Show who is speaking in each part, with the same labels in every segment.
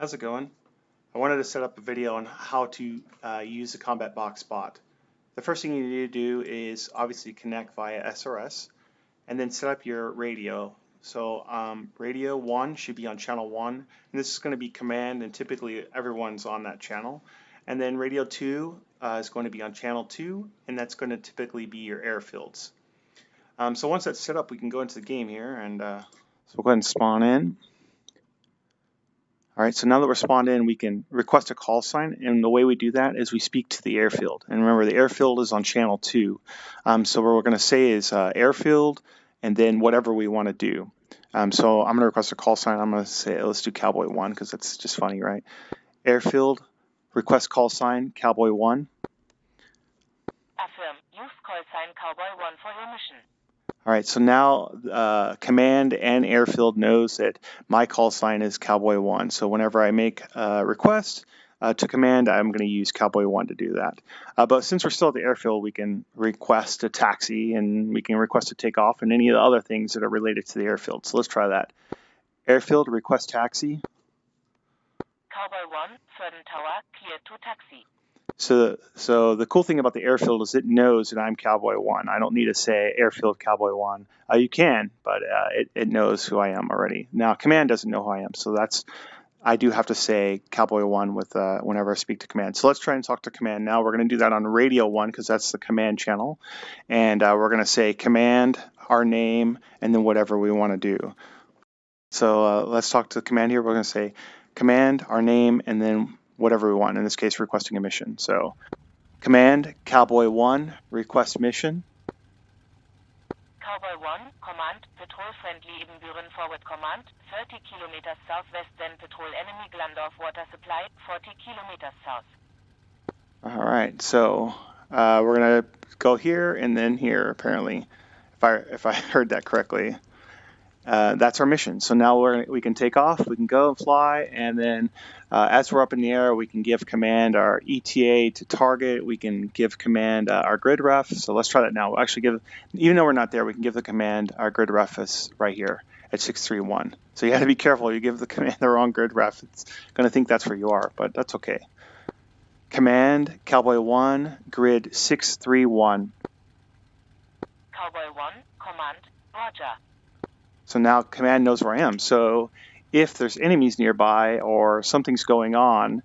Speaker 1: How's it going? I wanted to set up a video on how to use the Combat Box bot. The first thing you need to do is obviously connect via SRS and then set up your radio. So radio 1 should be on channel 1, and this is going to be command, and typically everyone's on that channel. And then radio 2 is going to be on channel 2, and that's going to typically be your airfields. So once that's set up, we can go into the game here, and so we'll go ahead and spawn in. All right, so now that we're spawned in, we can request a call sign, and the way we do that is we speak to the airfield. And remember, the airfield is on channel 2. So what we're going to say is airfield, and then whatever we want to do. So I'm going to request a call sign. I'm going to say, let's do Cowboy 1, because that's just funny, right? Airfield, request call sign, Cowboy 1.
Speaker 2: Affirm, use call sign Cowboy 1 for your mission.
Speaker 1: All right, so now command and airfield knows that my call sign is Cowboy 1. So whenever I make a request to command, I'm going to use Cowboy 1 to do that. But since we're still at the airfield, we can request a taxi, and we can request a takeoff, and any of the other things that are related to the airfield. So let's try that. Airfield, request taxi.
Speaker 2: Cowboy 1, Third Tower, clear to taxi.
Speaker 1: So the cool thing about the airfield is it knows that I'm Cowboy 1. I don't need to say airfield Cowboy 1. You can, but it knows who I am already. Now command doesn't know who I am, so I do have to say Cowboy 1 with whenever I speak to command. So let's try and talk to command now. We're going to do that on radio 1 because that's the command channel, and we're going to say command, our name, and then whatever we want to do. So let's talk to command here. We're going to say command, our name, and then whatever we want, in this case requesting a mission. So command Cowboy 1 request mission.
Speaker 2: Cowboy 1 command patrol friendly Ibbenbüren forward command 30 kilometers southwest then patrol enemy Glandorf water supply 40 kilometers south.
Speaker 1: All right, so we're gonna go here and then here apparently, if I heard that correctly. That's our mission. So now we can take off, we can go and fly, and then as we're up in the air, we can give command our ETA to target. We can give command our grid ref. So let's try that now. We'll actually even though we're not there, we can give the command our grid ref is right here at 631. So you have to be careful. You give the command the wrong grid ref, it's going to think that's where you are, but that's okay. Command Cowboy 1 grid 631.
Speaker 2: Cowboy 1 command Roger.
Speaker 1: So now command knows where I am. So if there's enemies nearby or something's going on,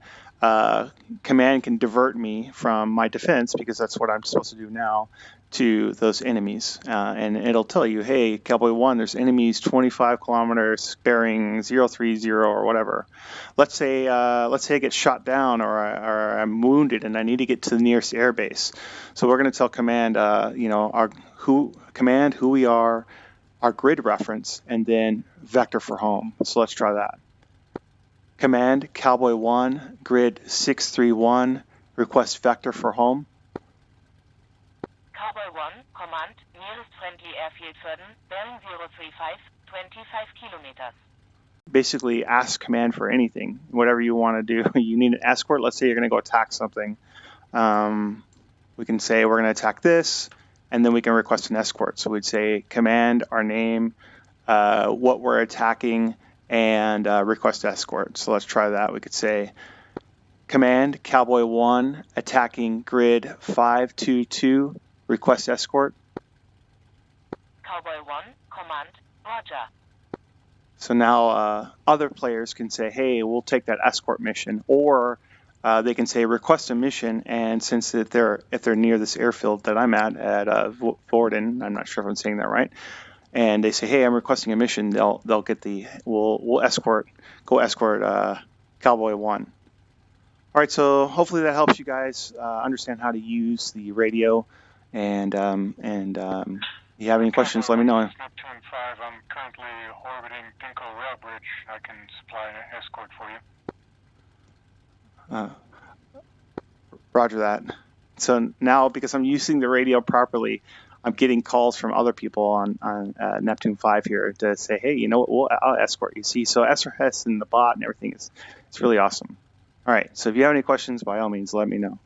Speaker 1: command can divert me from my defense, because that's what I'm supposed to do now, to those enemies. And it'll tell you, hey, Cowboy 1, there's enemies 25 kilometers bearing 030 or whatever. Let's say I get shot down or I'm wounded and I need to get to the nearest airbase. So we're going to tell command, who we are, our grid reference, and then vector for home. So let's try that. Command Cowboy 1 grid 631 request vector for home.
Speaker 2: Cowboy 1 command nearest friendly airfield Verden bearing 035 25 kilometers.
Speaker 1: Basically ask command for anything, whatever you want to do. You need an escort. Let's say you're going to go attack something. We can say we're going to attack this, and then we can request an escort. So we'd say command, our name, what we're attacking, and request escort. So let's try that. We could say command Cowboy 1 attacking grid 522 request escort.
Speaker 2: Cowboy 1 command Roger.
Speaker 1: So now other players can say, hey, we'll take that escort mission, or they can say request a mission, and since if they're near this airfield that I'm at Vorden, I'm not sure if I'm saying that right, and they say, hey, I'm requesting a mission, they'll get we'll escort Cowboy 1. All right, so hopefully that helps you guys understand how to use the radio, and if you have any questions, let me know.
Speaker 3: Neptune 5, I'm currently orbiting Pinko Rail Bridge. I can supply an escort for you.
Speaker 1: Roger that. So now, because I'm using the radio properly, I'm getting calls from other people on Neptune 5 here to say, hey, you know what, I'll escort you. See, so SRS and the bot and everything it's really awesome. All right, so if you have any questions, by all means, let me know.